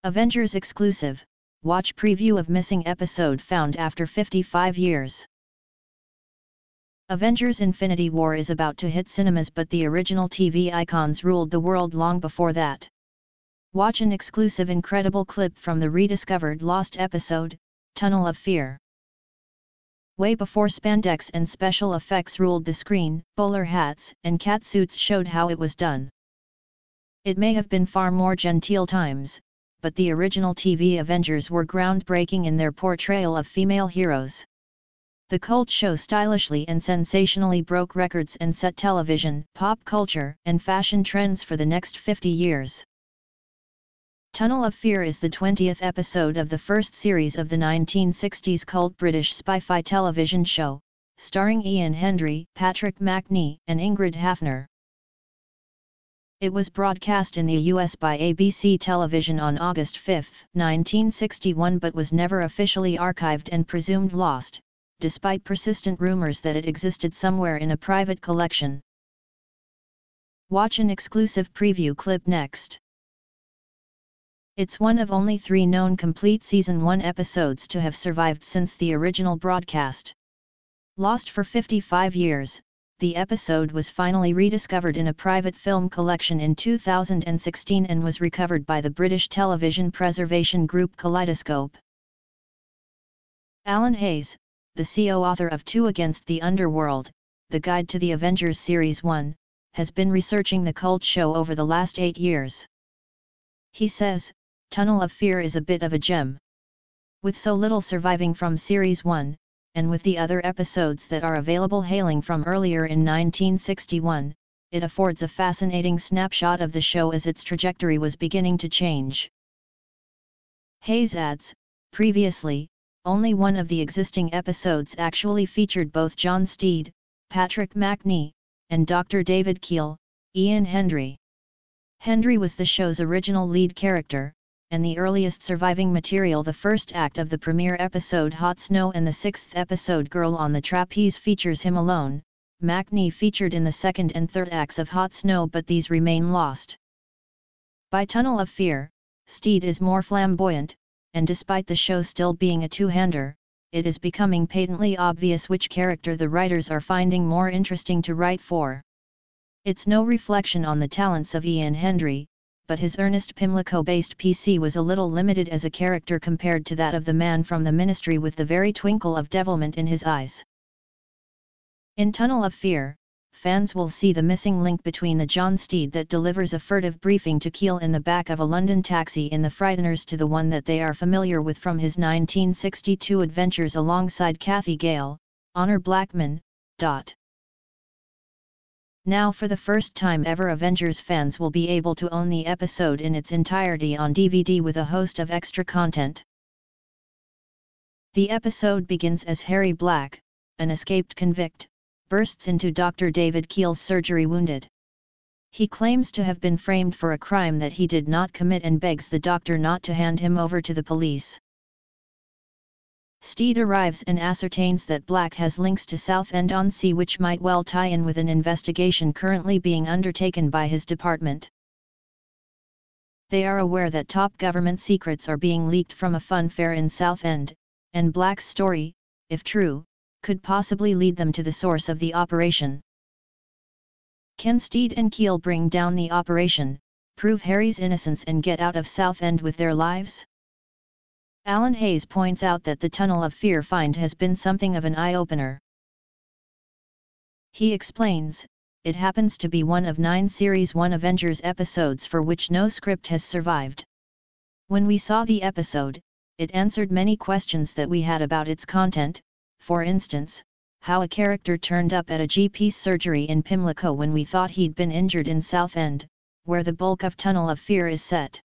Avengers Exclusive, watch preview of missing episode found after 55 years. Avengers Infinity War is about to hit cinemas, but the original TV icons ruled the world long before that. Watch an exclusive incredible clip from the rediscovered lost episode, Tunnel of Fear. Way before spandex and special effects ruled the screen, bowler hats and catsuits showed how it was done. It may have been far more genteel times, but the original TV Avengers were groundbreaking in their portrayal of female heroes. The cult show stylishly and sensationally broke records and set television, pop culture, and fashion trends for the next 50 years. Tunnel of Fear is the 20th episode of the first series of the 1960s cult British spy-fi television show, starring Ian Hendry, Patrick Macnee, and Ingrid Hafner. It was broadcast in the US by ABC Television on August 5, 1961, but was never officially archived and presumed lost, despite persistent rumors that it existed somewhere in a private collection. Watch an exclusive preview clip next. It's one of only 3 known complete Season 1 episodes to have survived since the original broadcast. Lost for 55 years, the episode was finally rediscovered in a private film collection in 2016 and was recovered by the British television preservation group Kaleidoscope.Alan Hayes, the co-author of Two Against the Underworld, the guide to the Avengers Series 1, has been researching the cult show over the last 8 years. He says, Tunnel of Fear is a bit of a gem. With so little surviving from Series 1, and with the other episodes that are available hailing from earlier in 1961, it affords a fascinating snapshot of the show as its trajectory was beginning to change. Hayes adds, previously, only one of the existing episodes actually featured both John Steed, Patrick Macnee, and Dr. David Keel, Ian Hendry. Hendry was the show's original lead character, and the earliest surviving material, the first act of the premiere episode Hot Snow and the 6th episode Girl on the Trapeze, features him alone. Macnee featured in the 2nd and 3rd acts of Hot Snow, but these remain lost. By Tunnel of Fear, Steed is more flamboyant, and despite the show still being a two-hander, it is becoming patently obvious which character the writers are finding more interesting to write for. It's no reflection on the talents of Ian Hendry, but his Ernest Pimlico-based PC was a little limited as a character compared to that of the man from the Ministry with the very twinkle of devilment in his eyes. In Tunnel of Fear, fans will see the missing link between the John Steed that delivers a furtive briefing to Keel in the back of a London taxi in The Frighteners to the one that they are familiar with from his 1962 adventures alongside Kathy Gale, Honor Blackman. Now, for the first time ever, Avengers fans will be able to own the episode in its entirety on DVD with a host of extra content. The episode begins as Harry Black, an escaped convict, bursts into Dr. David Keel's surgery wounded. He claims to have been framed for a crime that he did not commit and begs the doctor not to hand him over to the police. Steed arrives and ascertains that Black has links to Southend-on-Sea, which might well tie in with an investigation currently being undertaken by his department. They are aware that top government secrets are being leaked from a fun fair in Southend, and Black's story, if true, could possibly lead them to the source of the operation. Can Steed and Keel bring down the operation, prove Harry's innocence and get out of Southend with their lives? Alan Hayes points out that the Tunnel of Fear find has been something of an eye-opener. He explains, it happens to be one of 9 Series 1 Avengers episodes for which no script has survived. When we saw the episode, it answered many questions that we had about its content, for instance, how a character turned up at a GP's surgery in Pimlico when we thought he'd been injured in Southend, where the bulk of Tunnel of Fear is set.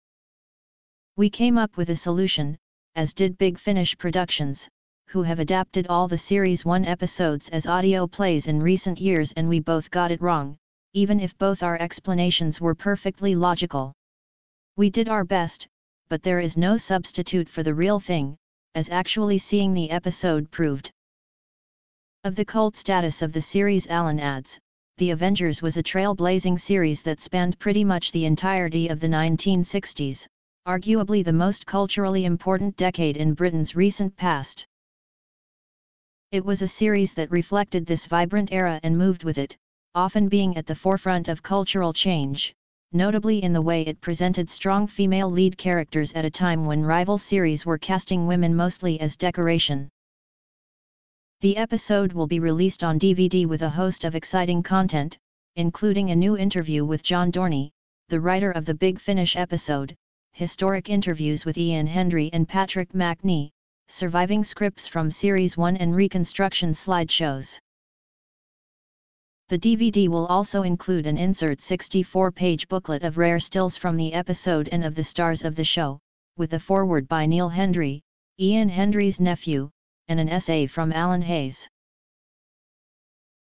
We came up with a solution, as did Big Finish Productions, who have adapted all the Series 1 episodes as audio plays in recent years, and we both got it wrong, even if both our explanations were perfectly logical. We did our best, but there is no substitute for the real thing, as actually seeing the episode proved. Of the cult status of the series, Alan adds, The Avengers was a trailblazing series that spanned pretty much the entirety of the 1960s, arguably the most culturally important decade in Britain's recent past. It was a series that reflected this vibrant era and moved with it, often being at the forefront of cultural change, notably in the way it presented strong female lead characters at a time when rival series were casting women mostly as decoration. The episode will be released on DVD with a host of exciting content, including a new interview with John Dorney, the writer of the Big Finish episode, historic interviews with Ian Hendry and Patrick Macnee, surviving scripts from Series 1 and reconstruction slideshows. The DVD will also include an insert 64-page booklet of rare stills from the episode and of the stars of the show, with a foreword by Neil Hendry, Ian Hendry's nephew, and an essay from Alan Hayes.